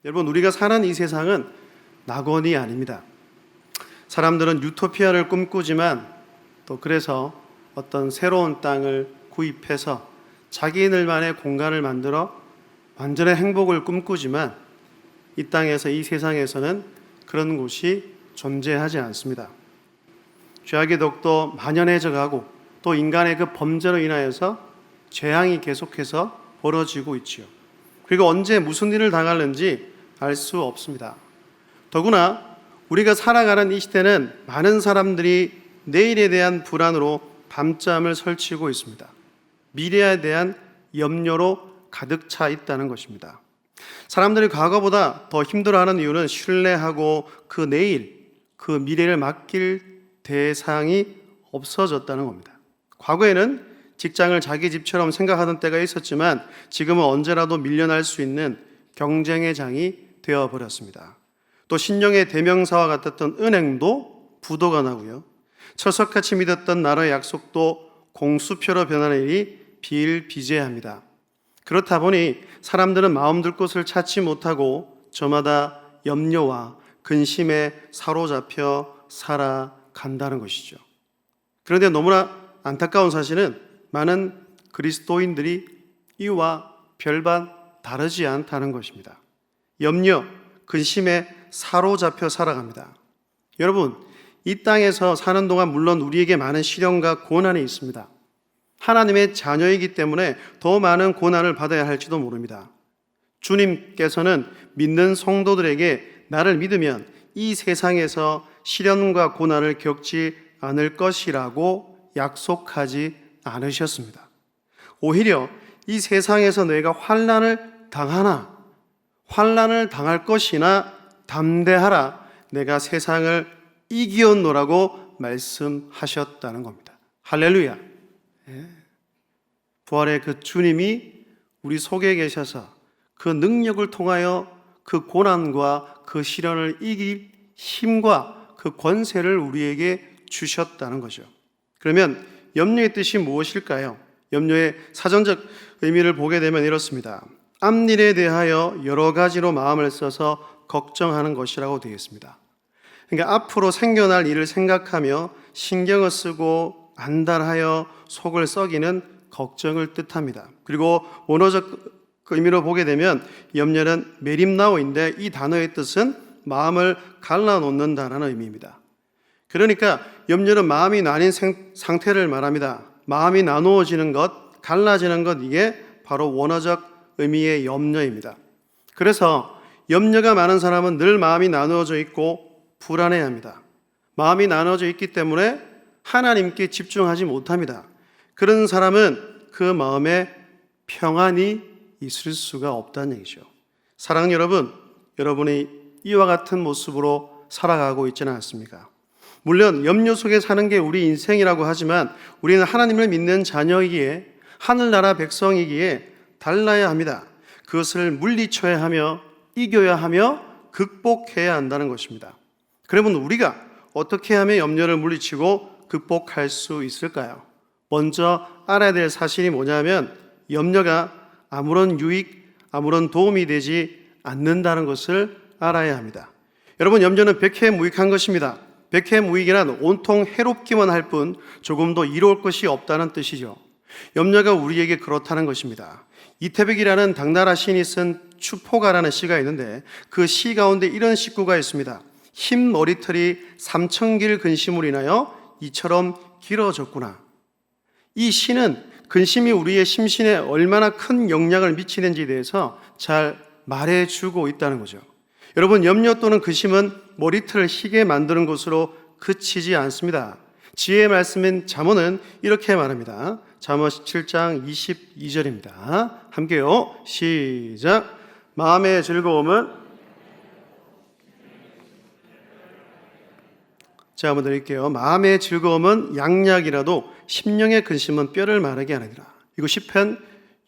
여러분, 우리가 사는 이 세상은 낙원이 아닙니다. 사람들은 유토피아를 꿈꾸지만 또 그래서 어떤 새로운 땅을 구입해서 자기들만의 공간을 만들어 완전한 행복을 꿈꾸지만 이 땅에서, 이 세상에서는 그런 곳이 존재하지 않습니다. 죄악의 독도 만연해져 가고 또 인간의 그 범죄로 인하여서 재앙이 계속해서 벌어지고 있지요. 그리고 언제 무슨 일을 당하는지 알 수 없습니다. 더구나 우리가 살아가는 이 시대는 많은 사람들이 내일에 대한 불안으로 밤잠을 설치고 있습니다. 미래에 대한 염려로 가득 차 있다는 것입니다. 사람들이 과거보다 더 힘들어하는 이유는 신뢰하고 그 내일, 그 미래를 맡길 대상이 없어졌다는 겁니다. 과거에는 직장을 자기 집처럼 생각하던 때가 있었지만 지금은 언제라도 밀려날 수 있는 경쟁의 장이 되어버렸습니다. 또 신령의 대명사와 같았던 은행도 부도가 나고요. 철석같이 믿었던 나라의 약속도 공수표로 변하는 일이 비일비재합니다. 그렇다 보니 사람들은 마음둘 곳을 찾지 못하고 저마다 염려와 근심에 사로잡혀 살아간다는 것이죠. 그런데 너무나 안타까운 사실은 많은 그리스도인들이 이와 별반 다르지 않다는 것입니다. 염려, 근심에 사로잡혀 살아갑니다. 여러분, 이 땅에서 사는 동안 물론 우리에게 많은 시련과 고난이 있습니다. 하나님의 자녀이기 때문에 더 많은 고난을 받아야 할지도 모릅니다. 주님께서는 믿는 성도들에게 나를 믿으면 이 세상에서 시련과 고난을 겪지 않을 것이라고 약속하지 않으셨습니다. 오히려 이 세상에서 너희가 환난을 당할 것이나 담대하라, 내가 세상을 이기었노라고 말씀하셨다는 겁니다. 할렐루야. 부활의 그 주님이 우리 속에 계셔서 그 능력을 통하여 그 고난과 그 시련을 이길 힘과 그 권세를 우리에게 주셨다는 거죠. 그러면 염려의 뜻이 무엇일까요? 염려의 사전적 의미를 보게 되면 이렇습니다. 앞일에 대하여 여러 가지로 마음을 써서 걱정하는 것이라고 되겠습니다. 그러니까 앞으로 생겨날 일을 생각하며 신경을 쓰고 안달하여 속을 썩이는 걱정을 뜻합니다. 그리고 원어적 의미로 보게 되면 염려는 메림나오인데 이 단어의 뜻은 마음을 갈라놓는다라는 의미입니다. 그러니까 염려는 마음이 나뉜 상태를 말합니다. 마음이 나누어지는 것, 갈라지는 것, 이게 바로 원어적 의미의 염려입니다. 그래서 염려가 많은 사람은 늘 마음이 나누어져 있고 불안해합니다. 마음이 나누어져 있기 때문에 하나님께 집중하지 못합니다. 그런 사람은 그 마음에 평안이 있을 수가 없다는 얘기죠. 사랑하는 여러분, 여러분이 이와 같은 모습으로 살아가고 있지는 않습니까? 물론 염려 속에 사는 게 우리 인생이라고 하지만 우리는 하나님을 믿는 자녀이기에, 하늘나라 백성이기에 달라야 합니다. 그것을 물리쳐야 하며 이겨야 하며 극복해야 한다는 것입니다. 그러면 우리가 어떻게 하면 염려를 물리치고 극복할 수 있을까요? 먼저 알아야 될 사실이 뭐냐면 염려가 아무런 유익, 아무런 도움이 되지 않는다는 것을 알아야 합니다. 여러분, 염려는 백해무익한 것입니다. 백해무익이란 온통 해롭기만 할 뿐 조금도 이로울 것이 없다는 뜻이죠. 염려가 우리에게 그렇다는 것입니다. 이태백이라는 당나라 시인이 쓴 추포가라는 시가 있는데 그 시 가운데 이런 식구가 있습니다. 흰 머리털이 3,000길 근심으로 인하여 이처럼 길어졌구나. 이 시는 근심이 우리의 심신에 얼마나 큰 영향을 미치는지에 대해서 잘 말해주고 있다는 거죠. 여러분, 염려 또는 근심은 머리털을 희게 만드는 것으로 그치지 않습니다. 지혜의 말씀인 잠언은 이렇게 말합니다. 잠언 17장 22절입니다. 함께요. 시작. 마음의 즐거움은, 제가 한번 드릴게요. 마음의 즐거움은 양약이라도 심령의 근심은 뼈를 마르게 하느니라. 이거 시편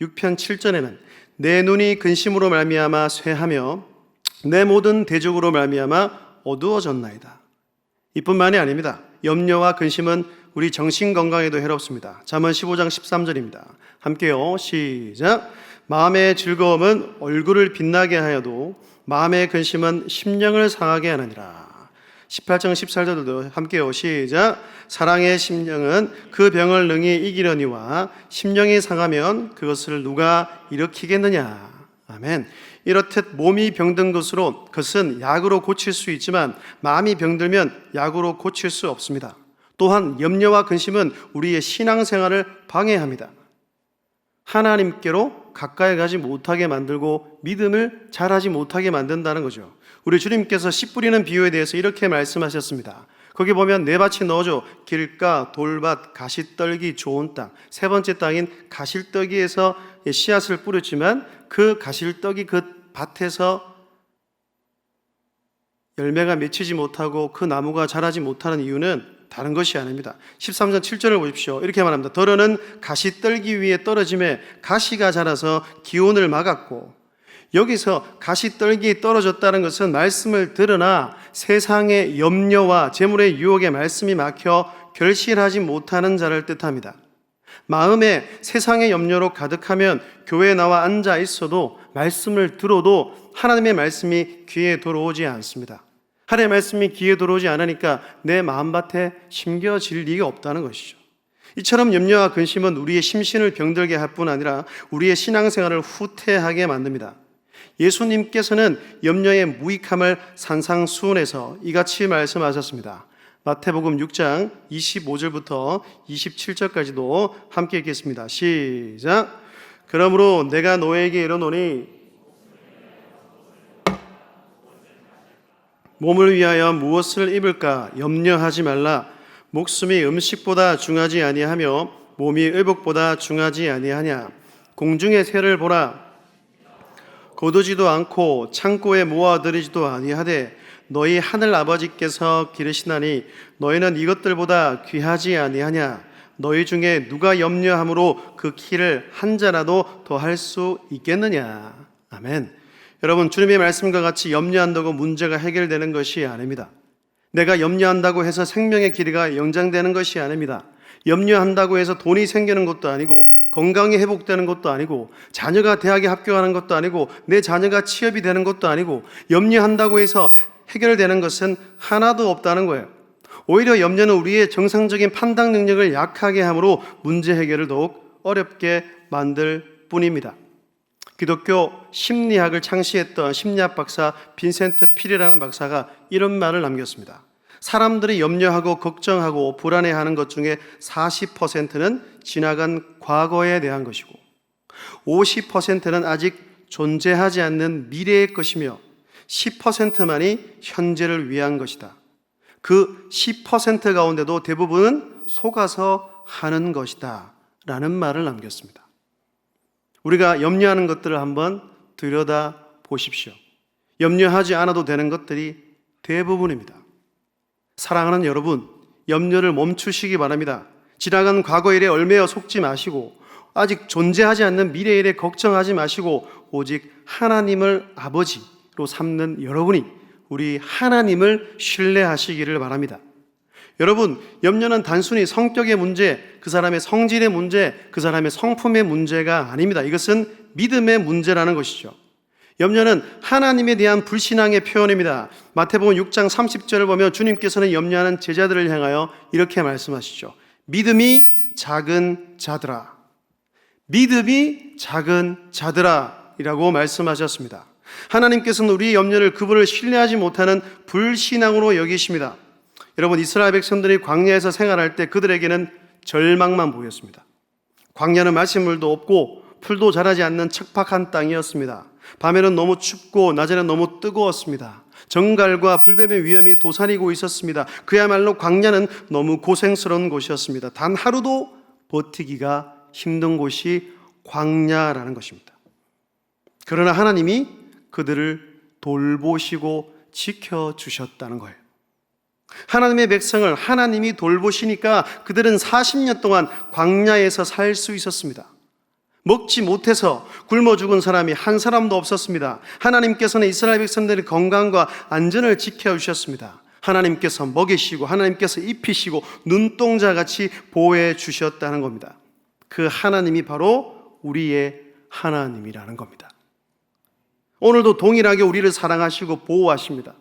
6편 7절에는 내 눈이 근심으로 말미암아 쇠하며 내 모든 대적으로 말미암아 어두워졌나이다. 이뿐만이 아닙니다. 염려와 근심은 우리 정신 건강에도 해롭습니다. 잠언 15장 13절입니다. 함께요. 시작. 마음의 즐거움은 얼굴을 빛나게 하여도 마음의 근심은 심령을 상하게 하느니라. 18장 14절도 함께요. 시작. 사랑의 심령은 그 병을 능히 이기려니와 심령이 상하면 그것을 누가 일으키겠느냐. 아멘. 이렇듯 몸이 병든 것으로 그것은 약으로 고칠 수 있지만 마음이 병들면 약으로 고칠 수 없습니다. 또한 염려와 근심은 우리의 신앙생활을 방해합니다. 하나님께로 가까이 가지 못하게 만들고 믿음을 잘하지 못하게 만든다는 거죠. 우리 주님께서 씨 뿌리는 비유에 대해서 이렇게 말씀하셨습니다. 거기 보면 네 밭이 넣어줘. 길가, 돌밭, 가시떨기 좋은 땅. 세 번째 땅인 가시떨기에서 씨앗을 뿌렸지만 그 가시떨기 그 밭에서 열매가 맺히지 못하고 그 나무가 자라지 못하는 이유는 다른 것이 아닙니다. 13장 7절을 보십시오. 이렇게 말합니다. 더러는 가시떨기 위에 떨어짐에 가시가 자라서 기온을 막았고, 여기서 가시떨기에 떨어졌다는 것은 말씀을 들으나 세상의 염려와 재물의 유혹에 말씀이 막혀 결실하지 못하는 자를 뜻합니다. 마음에 세상의 염려로 가득하면 교회에 나와 앉아 있어도 말씀을 들어도 하나님의 말씀이 귀에 들어오지 않습니다. 하나님의 말씀이 귀에 들어오지 않으니까 내 마음밭에 심겨질 리가 없다는 것이죠. 이처럼 염려와 근심은 우리의 심신을 병들게 할 뿐 아니라 우리의 신앙생활을 후퇴하게 만듭니다. 예수님께서는 염려의 무익함을 산상수훈에서 이같이 말씀하셨습니다. 마태복음 6장 25절부터 27절까지도 함께 읽겠습니다. 시작. 그러므로 내가 너에게 이르노니 몸을 위하여 무엇을 입을까 염려하지 말라. 목숨이 음식보다 중하지 아니하며 몸이 의복보다 중하지 아니하냐. 공중의 새를 보라. 거두지도 않고 창고에 모아들이지도 아니하되 너희 하늘 아버지께서 기르시나니 너희는 이것들보다 귀하지 아니하냐. 너희 중에 누가 염려함으로 그 키를 한 자라도 더 할 수 있겠느냐. 아멘. 여러분, 주님의 말씀과 같이 염려한다고 문제가 해결되는 것이 아닙니다. 내가 염려한다고 해서 생명의 길이가 연장되는 것이 아닙니다. 염려한다고 해서 돈이 생기는 것도 아니고 건강이 회복되는 것도 아니고 자녀가 대학에 합격하는 것도 아니고 내 자녀가 취업이 되는 것도 아니고 염려한다고 해서 해결되는 것은 하나도 없다는 거예요. 오히려 염려는 우리의 정상적인 판단 능력을 약하게 함으로 문제 해결을 더욱 어렵게 만들 뿐입니다. 기독교 심리학을 창시했던 심리학 박사 빈센트 필이라는 박사가 이런 말을 남겼습니다. 사람들이 염려하고 걱정하고 불안해하는 것 중에 40%는 지나간 과거에 대한 것이고 50%는 아직 존재하지 않는 미래의 것이며 10%만이 현재를 위한 것이다. 그 10% 가운데도 대부분은 속아서 하는 것이다 라는 말을 남겼습니다. 우리가 염려하는 것들을 한번 들여다 보십시오. 염려하지 않아도 되는 것들이 대부분입니다. 사랑하는 여러분, 염려를 멈추시기 바랍니다. 지나간 과거 일에 얽매여 속지 마시고 아직 존재하지 않는 미래 일에 걱정하지 마시고 오직 하나님을 아버지로 삼는 여러분이 우리 하나님을 신뢰하시기를 바랍니다. 여러분, 염려는 단순히 성격의 문제, 그 사람의 성질의 문제, 그 사람의 성품의 문제가 아닙니다. 이것은 믿음의 문제라는 것이죠. 염려는 하나님에 대한 불신앙의 표현입니다. 마태복음 6장 30절을 보면 주님께서는 염려하는 제자들을 향하여 이렇게 말씀하시죠. 믿음이 작은 자들아, 믿음이 작은 자들아 이라고 말씀하셨습니다. 하나님께서는 우리의 염려를 그분을 신뢰하지 못하는 불신앙으로 여기십니다. 여러분, 이스라엘 백성들이 광야에서 생활할 때 그들에게는 절망만 보였습니다. 광야는 마실 물도 없고 풀도 자라지 않는 척박한 땅이었습니다. 밤에는 너무 춥고 낮에는 너무 뜨거웠습니다. 정갈과 불뱀의 위험이 도사리고 있었습니다. 그야말로 광야는 너무 고생스러운 곳이었습니다. 단 하루도 버티기가 힘든 곳이 광야라는 것입니다. 그러나 하나님이 그들을 돌보시고 지켜주셨다는 거예요. 하나님의 백성을 하나님이 돌보시니까 그들은 40년 동안 광야에서 살 수 있었습니다. 먹지 못해서 굶어 죽은 사람이 한 사람도 없었습니다. 하나님께서는 이스라엘 백성들의 건강과 안전을 지켜주셨습니다. 하나님께서 먹이시고 하나님께서 입히시고 눈동자같이 보호해 주셨다는 겁니다. 그 하나님이 바로 우리의 하나님이라는 겁니다. 오늘도 동일하게 우리를 사랑하시고 보호하십니다.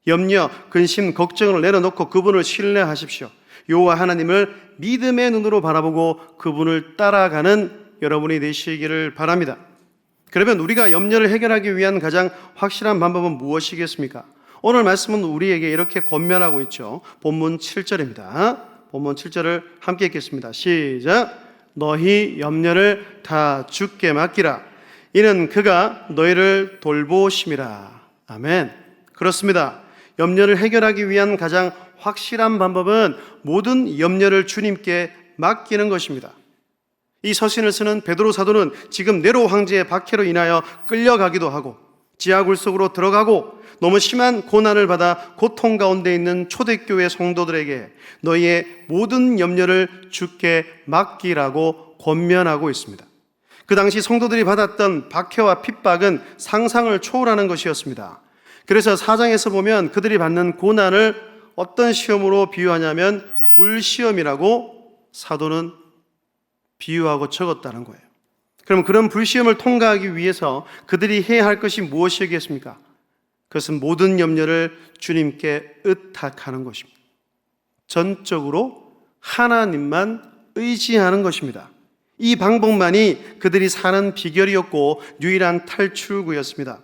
염려, 근심, 걱정을 내려놓고 그분을 신뢰하십시오. 여호와 하나님을 믿음의 눈으로 바라보고 그분을 따라가는 여러분이 되시기를 바랍니다. 그러면 우리가 염려를 해결하기 위한 가장 확실한 방법은 무엇이겠습니까? 오늘 말씀은 우리에게 이렇게 권면하고 있죠. 본문 7절입니다. 본문 7절을 함께 읽겠습니다. 시작. 너희 염려를 다 주께 맡기라. 이는 그가 너희를 돌보심이라. 아멘. 그렇습니다. 염려를 해결하기 위한 가장 확실한 방법은 모든 염려를 주님께 맡기는 것입니다. 이 서신을 쓰는 베드로 사도는 지금 네로 황제의 박해로 인하여 끌려가기도 하고 지하굴 속으로 들어가고 너무 심한 고난을 받아 고통 가운데 있는 초대교회 성도들에게 너희의 모든 염려를 주께 맡기라고 권면하고 있습니다. 그 당시 성도들이 받았던 박해와 핍박은 상상을 초월하는 것이었습니다. 그래서 4장에서 보면 그들이 받는 고난을 어떤 시험으로 비유하냐면 불시험이라고 사도는 비유하고 적었다는 거예요. 그럼 그런 불시험을 통과하기 위해서 그들이 해야 할 것이 무엇이겠습니까? 그것은 모든 염려를 주님께 의탁하는 것입니다. 전적으로 하나님만 의지하는 것입니다. 이 방법만이 그들이 사는 비결이었고 유일한 탈출구였습니다.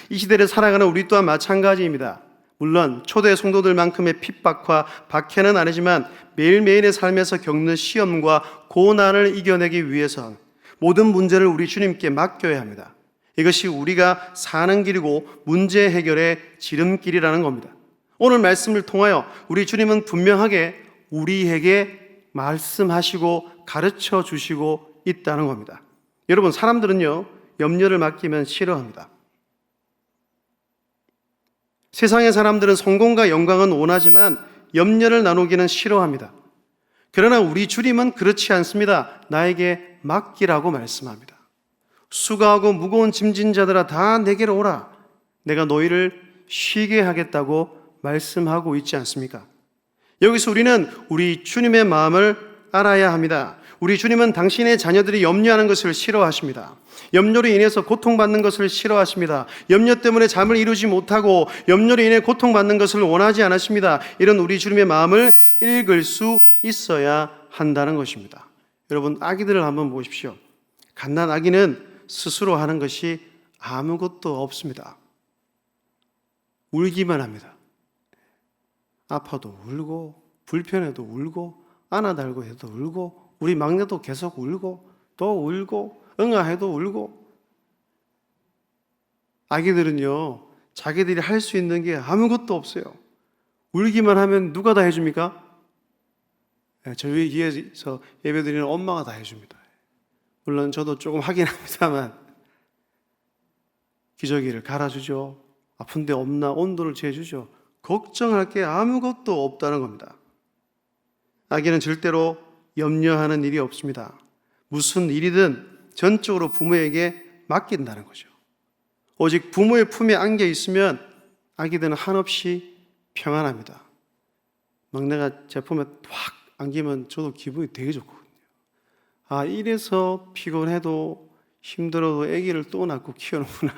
이 시대를 살아가는 우리 또한 마찬가지입니다. 물론 초대 성도들만큼의 핍박과 박해는 아니지만 매일매일의 삶에서 겪는 시험과 고난을 이겨내기 위해서 모든 문제를 우리 주님께 맡겨야 합니다. 이것이 우리가 사는 길이고 문제 해결의 지름길이라는 겁니다. 오늘 말씀을 통하여 우리 주님은 분명하게 우리에게 말씀하시고 가르쳐 주시고 있다는 겁니다. 여러분, 사람들은요, 염려를 맡기면 싫어합니다. 세상의 사람들은 성공과 영광은 원하지만 염려를 나누기는 싫어합니다. 그러나 우리 주님은 그렇지 않습니다. 나에게 맡기라고 말씀합니다. 수고하고 무거운 짐진 자들아 다 내게로 오라. 내가 너희를 쉬게 하겠다고 말씀하고 있지 않습니까? 여기서 우리는 우리 주님의 마음을 알아야 합니다. 우리 주님은 당신의 자녀들이 염려하는 것을 싫어하십니다. 염려로 인해서 고통받는 것을 싫어하십니다. 염려 때문에 잠을 이루지 못하고 염려로 인해 고통받는 것을 원하지 않으십니다. 이런 우리 주님의 마음을 읽을 수 있어야 한다는 것입니다. 여러분, 아기들을 한번 보십시오. 갓난 아기는 스스로 하는 것이 아무것도 없습니다. 울기만 합니다. 아파도 울고 불편해도 울고 안아달고 해도 울고 우리 막내도 계속 울고 또 울고 응아해도 울고. 아기들은요, 자기들이 할 수 있는 게 아무것도 없어요. 울기만 하면 누가 다 해줍니까? 저희 위에서 예배드리는 엄마가 다 해줍니다. 물론 저도 조금 하긴 합니다만 기저귀를 갈아주죠. 아픈데 없나 온도를 재주죠. 걱정할 게 아무것도 없다는 겁니다. 아기는 절대로 염려하는 일이 없습니다. 무슨 일이든 전적으로 부모에게 맡긴다는 거죠. 오직 부모의 품에 안겨 있으면 아기들은 한없이 평안합니다. 막내가 제 품에 확 안기면 저도 기분이 되게 좋거든요. 아, 이래서 피곤해도 힘들어도 아기를 또 낳고 키우는구나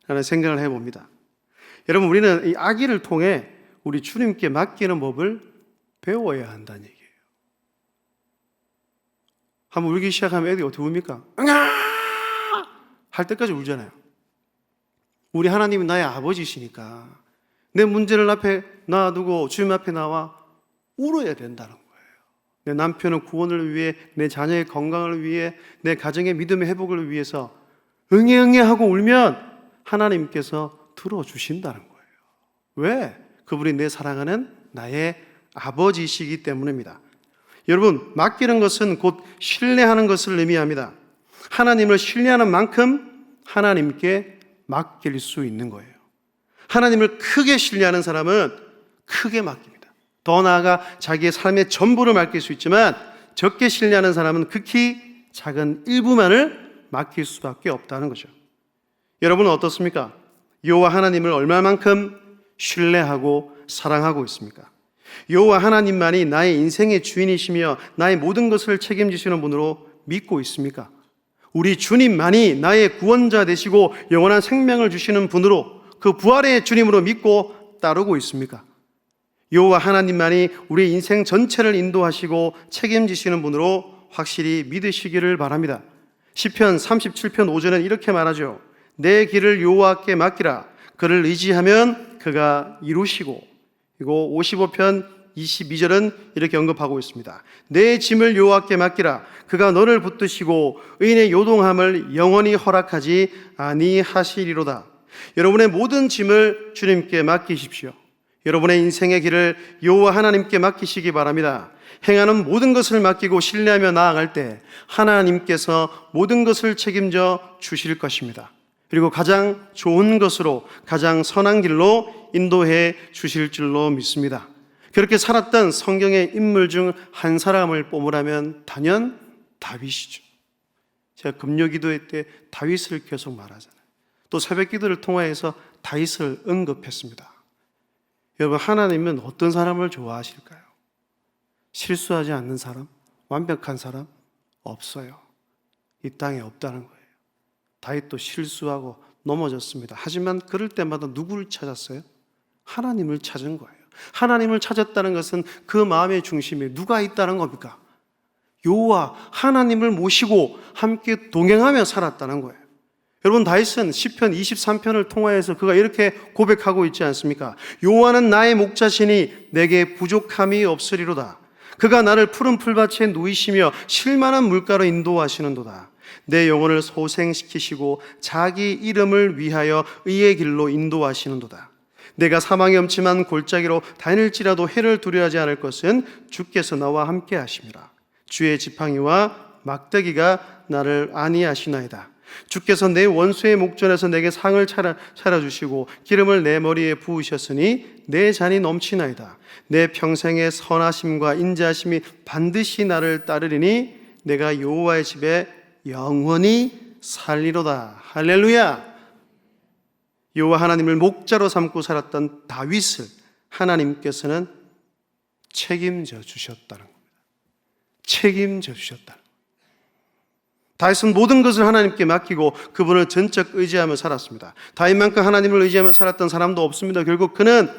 라는 생각을 해봅니다. 여러분, 우리는 이 아기를 통해 우리 주님께 맡기는 법을 배워야 한다는 얘기예요. 한번 울기 시작하면 애들이 어떻게 웁니까? 응아! 할 때까지 울잖아요. 우리 하나님은 나의 아버지시니까 내 문제를 앞에 놔두고 주님 앞에 나와 울어야 된다는 거예요. 내 남편의 구원을 위해, 내 자녀의 건강을 위해, 내 가정의 믿음의 회복을 위해서 응애 하고 울면 하나님께서 들어주신다는 거예요. 왜? 그분이 내 사랑하는 나의 아버지시기 때문입니다. 여러분, 맡기는 것은 곧 신뢰하는 것을 의미합니다. 하나님을 신뢰하는 만큼 하나님께 맡길 수 있는 거예요. 하나님을 크게 신뢰하는 사람은 크게 맡깁니다. 더 나아가 자기의 삶의 전부를 맡길 수 있지만 적게 신뢰하는 사람은 극히 작은 일부만을 맡길 수밖에 없다는 거죠. 여러분은 어떻습니까? 여호와 하나님을 얼마만큼 신뢰하고 사랑하고 있습니까? 여호와 하나님만이 나의 인생의 주인이시며 나의 모든 것을 책임지시는 분으로 믿고 있습니까? 우리 주님만이 나의 구원자 되시고 영원한 생명을 주시는 분으로, 그 부활의 주님으로 믿고 따르고 있습니까? 여호와 하나님만이 우리 인생 전체를 인도하시고 책임지시는 분으로 확실히 믿으시기를 바랍니다. 시편 37편 5절은 이렇게 말하죠. 내 길을 여호와께 맡기라. 그를 의지하면 그가 이루시고. 그리고 55편 22절은 이렇게 언급하고 있습니다. 내 짐을 여호와께 맡기라. 그가 너를 붙드시고 의인의 요동함을 영원히 허락하지 아니하시리로다. 여러분의 모든 짐을 주님께 맡기십시오. 여러분의 인생의 길을 여호와 하나님께 맡기시기 바랍니다. 행하는 모든 것을 맡기고 신뢰하며 나아갈 때 하나님께서 모든 것을 책임져 주실 것입니다. 그리고 가장 좋은 것으로, 가장 선한 길로 인도해 주실 줄로 믿습니다. 그렇게 살았던 성경의 인물 중 한 사람을 뽑으라면 단연 다윗이죠. 제가 금요 기도회 때 다윗을 계속 말하잖아요. 또 새벽 기도를 통해서 다윗을 언급했습니다. 여러분, 하나님은 어떤 사람을 좋아하실까요? 실수하지 않는 사람, 완벽한 사람 없어요. 이 땅에 없다는 거예요. 다윗도 실수하고 넘어졌습니다. 하지만 그럴 때마다 누구를 찾았어요? 하나님을 찾은 거예요. 하나님을 찾았다는 것은 그 마음의 중심에 누가 있다는 겁니까? 여호와 하나님을 모시고 함께 동행하며 살았다는 거예요. 여러분, 다윗은 시편 23편을 통하여서 그가 이렇게 고백하고 있지 않습니까? 여호와는 나의 목자시니 내게 부족함이 없으리로다. 그가 나를 푸른 풀밭에 누이시며 쉴만한 물가로 인도하시는도다. 내 영혼을 소생시키시고 자기 이름을 위하여 의의 길로 인도하시는도다. 내가 사망의 엄침한 골짜기로 다닐지라도 해를 두려워하지 않을 것은 주께서 나와 함께 하심이라. 주의 지팡이와 막대기가 나를 안위하시나이다. 주께서 내 원수의 목전에서 내게 상을 차려주시고 기름을 내 머리에 부으셨으니 내 잔이 넘치나이다. 내 평생의 선하심과 인자하심이 반드시 나를 따르리니 내가 여호와의 집에 영원히 살리로다. 할렐루야. 여호와 하나님을 목자로 삼고 살았던 다윗을 하나님께서는 책임져 주셨다는 겁니다. 책임져 주셨다는 겁니다. 다윗은 모든 것을 하나님께 맡기고 그분을 전적 의지하며 살았습니다. 다윗만큼 하나님을 의지하며 살았던 사람도 없습니다. 결국 그는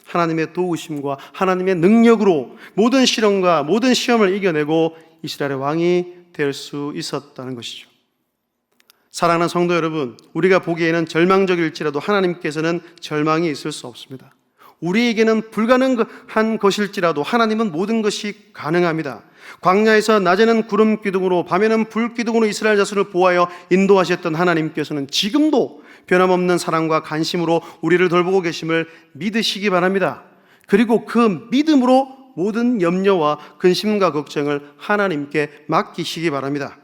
하나님의 도우심과 하나님의 능력으로 모든 시련과 모든 시험을 이겨내고 이스라엘의 왕이 될 수 있었다는 것이죠. 사랑하는 성도 여러분, 우리가 보기에는 절망적일지라도 하나님께서는 절망이 있을 수 없습니다. 우리에게는 불가능한 것일지라도 하나님은 모든 것이 가능합니다. 광야에서 낮에는 구름 기둥으로 밤에는 불 기둥으로 이스라엘 자손을 보호하여 인도하셨던 하나님께서는 지금도 변함없는 사랑과 관심으로 우리를 돌보고 계심을 믿으시기 바랍니다. 그리고 그 믿음으로 모든 염려와 근심과 걱정을 하나님께 맡기시기 바랍니다.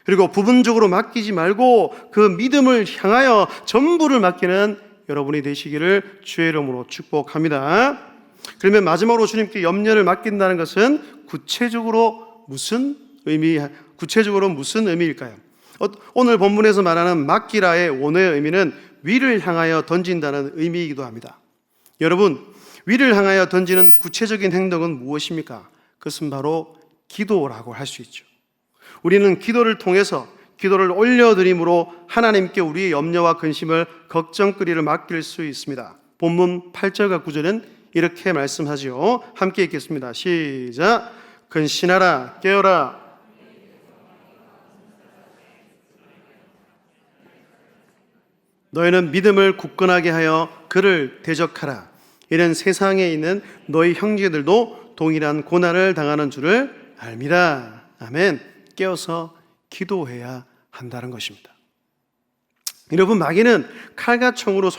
그리고 부분적으로 맡기지 말고 그 믿음을 향하여 전부를 맡기는 여러분이 되시기를 주의 이름으로 축복합니다. 그러면 마지막으로 주님께 염려를 맡긴다는 것은 구체적으로 무슨 의미일까요? 오늘 본문에서 말하는 맡기라의 원어의 의미는 위를 향하여 던진다는 의미이기도 합니다. 여러분, 위를 향하여 던지는 구체적인 행동은 무엇입니까? 그것은 바로 기도라고 할 수 있죠. 우리는 기도를 통해서 기도를 올려드림으로 하나님께 우리의 염려와 근심을 걱정거리를 맡길 수 있습니다. 본문 8절과 9절은 이렇게 말씀하지요. 함께 읽겠습니다. 시작. 근신하라, 깨어라. 너희는 믿음을 굳건하게 하여 그를 대적하라. 이는 세상에 있는 너희 형제들도 동일한 고난을 당하는 줄을 알미라. 아멘. 깨어서 기도해야 한다는 것입니다. 여러분, 마귀는 칼과 총으로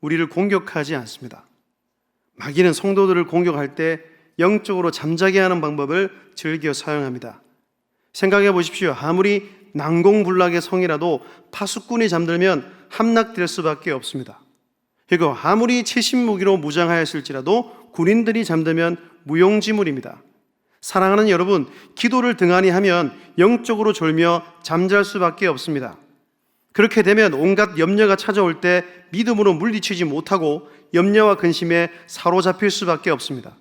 우리를 공격하지 않습니다. 마귀는 성도들을 공격할 때 영적으로 잠자게 하는 방법을 즐겨 사용합니다. 생각해 보십시오. 아무리 난공불락의 성이라도 파수꾼이 잠들면 함락될 수밖에 없습니다. 그리고 아무리 최신무기로 무장하였을지라도 군인들이 잠들면 무용지물입니다. 사랑하는 여러분, 기도를 등한히 하면 영적으로 졸며 잠잘 수밖에 없습니다. 그렇게 되면 온갖 염려가 찾아올 때 믿음으로 물리치지 못하고 염려와 근심에 사로잡힐 수밖에 없습니다.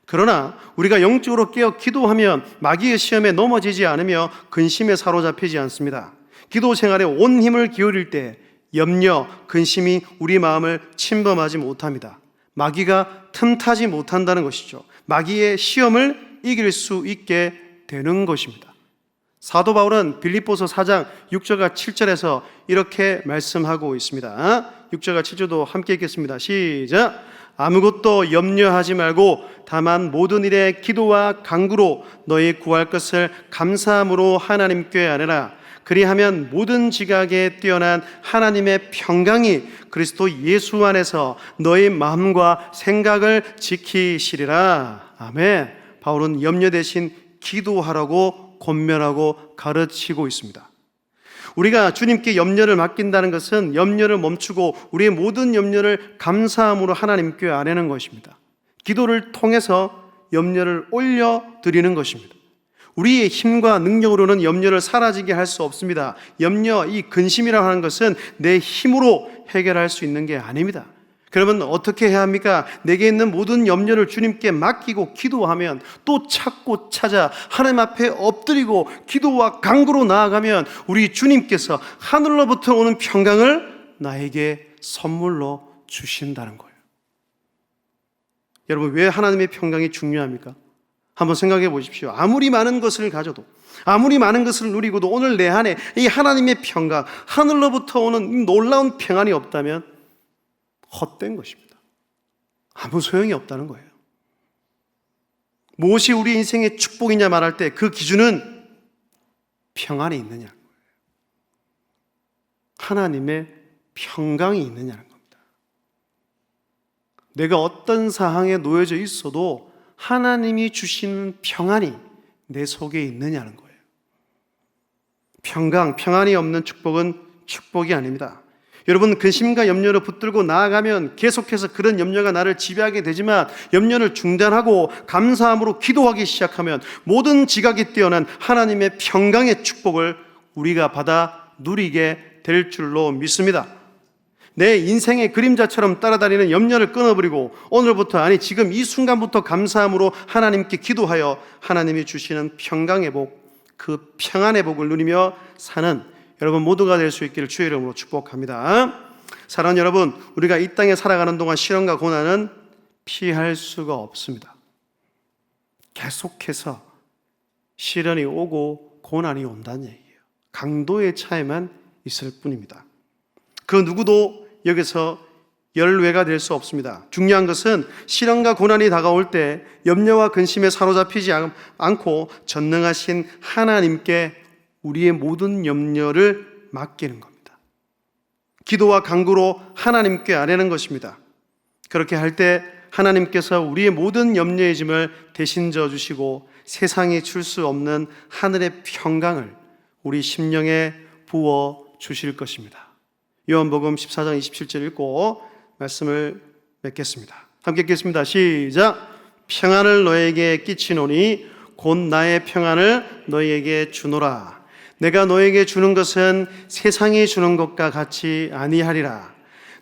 그러나 우리가 영적으로 깨어 기도하면 마귀의 시험에 넘어지지 않으며 근심에 사로잡히지 않습니다. 기도 생활에 온 힘을 기울일 때 염려, 근심이 우리 마음을 침범하지 못합니다. 마귀가 틈타지 못한다는 것이죠. 마귀의 시험을 이길 수 있게 되는 것입니다. 사도 바울은 빌립보서 4장 6절과 7절에서 이렇게 말씀하고 있습니다. 6절과 7절도 함께 읽겠습니다. 시작. 아무것도 염려하지 말고 다만 모든 일에 기도와 간구로 너희 구할 것을 감사함으로 하나님께 아뢰라. 그리하면 모든 지각에 뛰어난 하나님의 평강이 그리스도 예수 안에서 너희 마음과 생각을 지키시리라. 아멘. 바울은 염려 대신 기도하라고 권면하고 가르치고 있습니다. 우리가 주님께 염려를 맡긴다는 것은 염려를 멈추고 우리의 모든 염려를 감사함으로 하나님께 아뢰는 것입니다. 기도를 통해서 염려를 올려드리는 것입니다. 우리의 힘과 능력으로는 염려를 사라지게 할 수 없습니다. 염려, 이 근심이라고 하는 것은 내 힘으로 해결할 수 있는 게 아닙니다. 그러면 어떻게 해야 합니까? 내게 있는 모든 염려를 주님께 맡기고 기도하면, 또 찾고 찾아 하나님 앞에 엎드리고 기도와 간구로 나아가면 우리 주님께서 하늘로부터 오는 평강을 나에게 선물로 주신다는 거예요. 여러분, 왜 하나님의 평강이 중요합니까? 한번 생각해 보십시오. 아무리 많은 것을 가져도, 아무리 많은 것을 누리고도 오늘 내 안에 이 하나님의 평강, 하늘로부터 오는 놀라운 평안이 없다면 헛된 것입니다. 아무 소용이 없다는 거예요. 무엇이 우리 인생의 축복이냐 말할 때 그 기준은 평안이 있느냐는 거예요. 하나님의 평강이 있느냐는 겁니다. 내가 어떤 상황에 놓여져 있어도 하나님이 주시는 평안이 내 속에 있느냐는 거예요. 평안이 없는 축복은 축복이 아닙니다. 여러분, 근심과 염려를 붙들고 나아가면 계속해서 그런 염려가 나를 지배하게 되지만, 염려를 중단하고 감사함으로 기도하기 시작하면 모든 지각이 뛰어난 하나님의 평강의 축복을 우리가 받아 누리게 될 줄로 믿습니다. 내 인생의 그림자처럼 따라다니는 염려를 끊어버리고 오늘부터, 아니 지금 이 순간부터 감사함으로 하나님께 기도하여 하나님이 주시는 평강의 복, 그 평안의 복을 누리며 사는 여러분 모두가 될 수 있기를 주의 이름으로 축복합니다. 사랑하는 여러분, 우리가 이 땅에 살아가는 동안 시련과 고난은 피할 수가 없습니다. 계속해서 시련이 오고 고난이 온다는 얘기예요. 강도의 차이만 있을 뿐입니다. 그 누구도 여기서 열외가 될 수 없습니다. 중요한 것은 시련과 고난이 다가올 때 염려와 근심에 사로잡히지 않고 전능하신 하나님께 우리의 모든 염려를 맡기는 겁니다. 기도와 간구로 하나님께 아뢰는 것입니다. 그렇게 할 때 하나님께서 우리의 모든 염려의 짐을 대신 져주시고 세상이 줄 수 없는 하늘의 평강을 우리 심령에 부어 주실 것입니다. 요한복음 14장 27절 읽고 말씀을 맺겠습니다. 함께 읽겠습니다. 시작. 평안을 너에게 끼치노니 곧 나의 평안을 너에게 주노라. 내가 너에게 주는 것은 세상이 주는 것과 같이 아니하리라.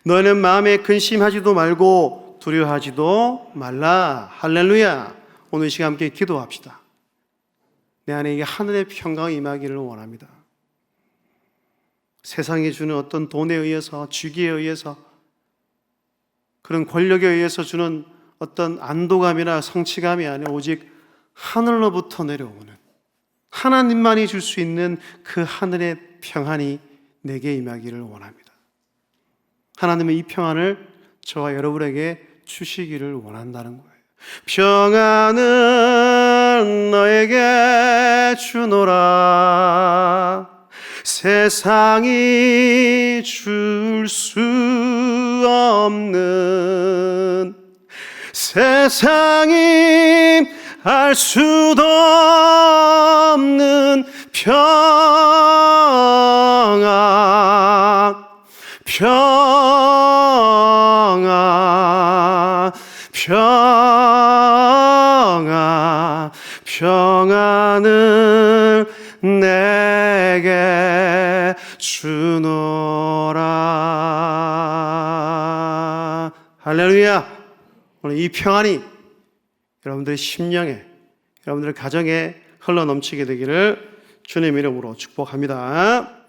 너는 마음에 근심하지도 말고 두려워하지도 말라. 할렐루야. 오늘 시간 함께 기도합시다. 내 안에 하늘의 평강이 임하기를 원합니다. 세상이 주는 어떤 돈에 의해서, 주기에 의해서, 그런 권력에 의해서 주는 어떤 안도감이나 성취감이 아니라 오직 하늘로부터 내려오는 하나님만이 줄 수 있는 그 하늘의 평안이 내게 임하기를 원합니다. 하나님의 이 평안을 저와 여러분에게 주시기를 원한다는 거예요. 평안은 너에게 주노라. 세상이 줄 수 없는, 세상이 알 수도 없는 평안, 평안, 평안, 평안을 내게 주노라. 할렐루야. 오늘 이 평안이 여러분들의 심령에, 여러분들의 가정에 흘러넘치게 되기를 주님 이름으로 축복합니다.